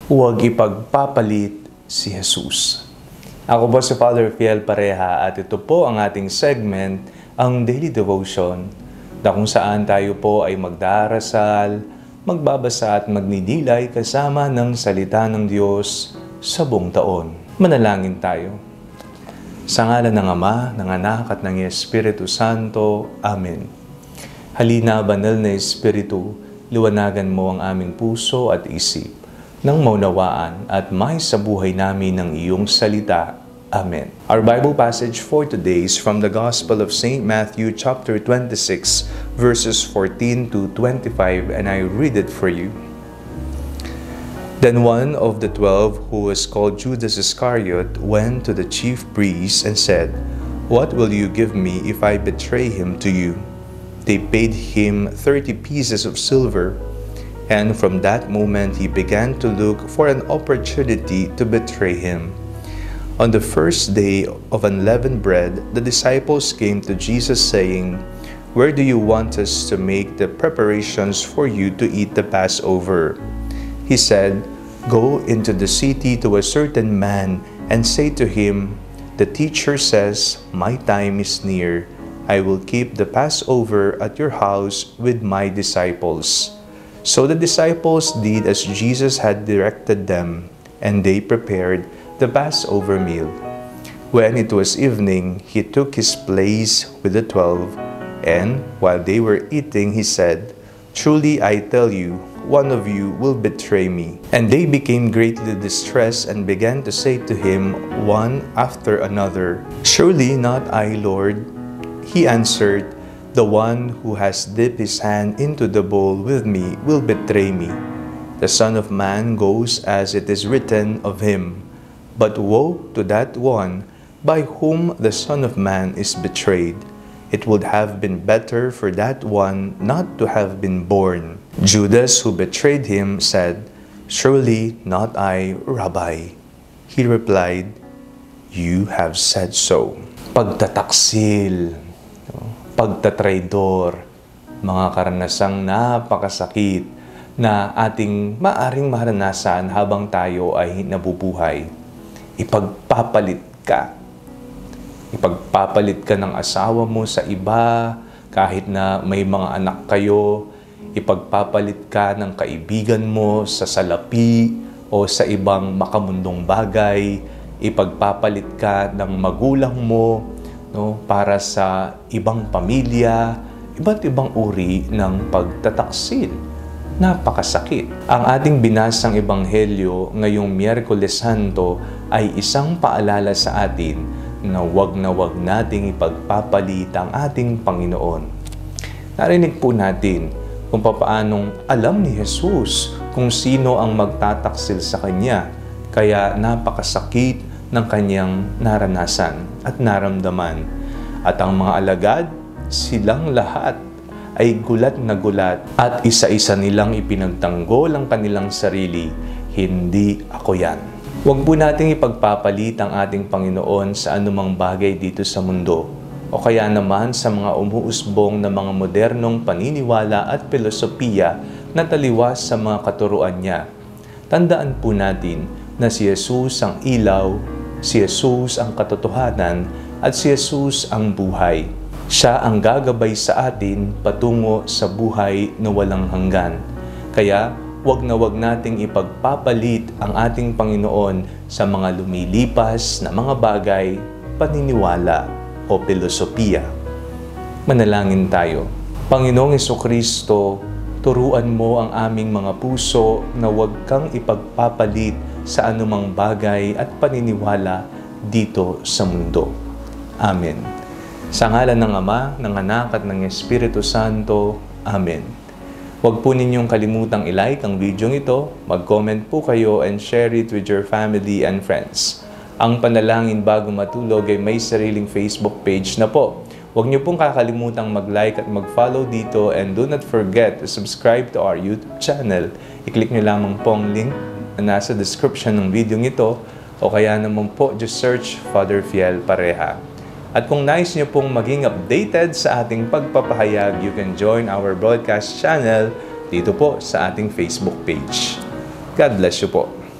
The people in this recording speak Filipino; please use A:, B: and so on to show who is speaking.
A: Huwag ipagpapalit si Jesus. Ako po si Father Fiel Pareha at ito po ang ating segment, ang Daily Devotion, na kung saan tayo po ay magdarasal, magbabasa at magninilay kasama ng salita ng Diyos sa buong taon. Manalangin tayo. Sa ngalan ng Ama, ng Anak at ng Espiritu Santo. Amen. Halina, banal na Espiritu, liwanagan mo ang aming puso at isip, nang maunawaan at may sa buhay namin ng iyong salita. Amen. Our Bible passage for today is from the Gospel of St. Matthew chapter 26, verses 14 to 25, and I read it for you. Then one of the 12, who was called Judas Iscariot, went to the chief priests and said, "What will you give me if I betray him to you?" They paid him 30 pieces of silver, and from that moment he began to look for an opportunity to betray him. On the first day of unleavened bread, the disciples came to Jesus saying, "Where do you want us to make the preparations for you to eat the Passover?" He said, "Go into the city to a certain man and say to him, 'The teacher says, my time is near. I will keep the Passover at your house with my disciples.'" So the disciples did as Jesus had directed them, and they prepared the Passover meal. When it was evening, he took his place with the 12, and while they were eating, he said, "Truly I tell you, one of you will betray me." And they became greatly distressed and began to say to him one after another, "Surely not I, Lord." He answered, "The one who has dipped his hand into the bowl with me will betray me. The Son of Man goes as it is written of him. But woe to that one by whom the Son of Man is betrayed. It would have been better for that one not to have been born." Judas, who betrayed him, said, "Surely not I, Rabbi." He replied, "You have said so." Pagtataksil, pagtatraidor, mga karanasang napakasakit na ating maaring maranasan habang tayo ay nabubuhay. Ipagpapalit ka. Ipagpapalit ka ng asawa mo sa iba, kahit na may mga anak kayo. Ipagpapalit ka ng kaibigan mo sa salapi o sa ibang makamundong bagay. Ipagpapalit ka ng magulang mo para sa ibang pamilya, iba't ibang uri ng pagtataksil. Napakasakit. Ang ating binasang ebanghelyo ngayong Miyerkules Santo ay isang paalala sa atin na wag nating ipagpapalit ang ating Panginoon. Narinig po natin kung paanong alam ni Jesus kung sino ang magtataksil sa Kanya, kaya napakasakit ng Kanyang naranasan at naramdaman. At ang mga alagad, silang lahat ay gulat na gulat at isa-isa nilang ipinagtanggol ang kanilang sarili, "Hindi ako yan." Huwag po nating ipagpapalit ang ating Panginoon sa anumang bagay dito sa mundo, o kaya naman sa mga umuusbong na mga modernong paniniwala at filosofiya na taliwas sa mga katuruan niya. Tandaan po natin na si Jesus ang ilaw, si Jesus ang katotohanan, at si Jesus ang buhay. Siya ang gagabay sa atin patungo sa buhay na walang hanggan. Kaya, wag nating ipagpapalit ang ating Panginoon sa mga lumilipas na mga bagay, paniniwala o filosofiya. Manalangin tayo. Panginoong Jesucristo, turuan mo ang aming mga puso na wag kang ipagpapalit sa anumang bagay at paniniwala dito sa mundo. Amen. Sa ngalan ng Ama, ng Anak at ng Espiritu Santo. Amen. Huwag po ninyong kalimutang i-like ang video ito, mag-comment po kayo and share it with your family and friends. Ang Panalangin Bago Matulog ay may sariling Facebook page na po. Huwag niyo pong kakalimutang mag-like at mag-follow dito, and do not forget to subscribe to our YouTube channel. I-click niyo lamang po ang link na nasa description ng video ito, o kaya naman po just search Father Fiel Pareha. At kung nais niyo pong maging updated sa ating pagpapahayag, you can join our broadcast channel dito po sa ating Facebook page. God bless you po.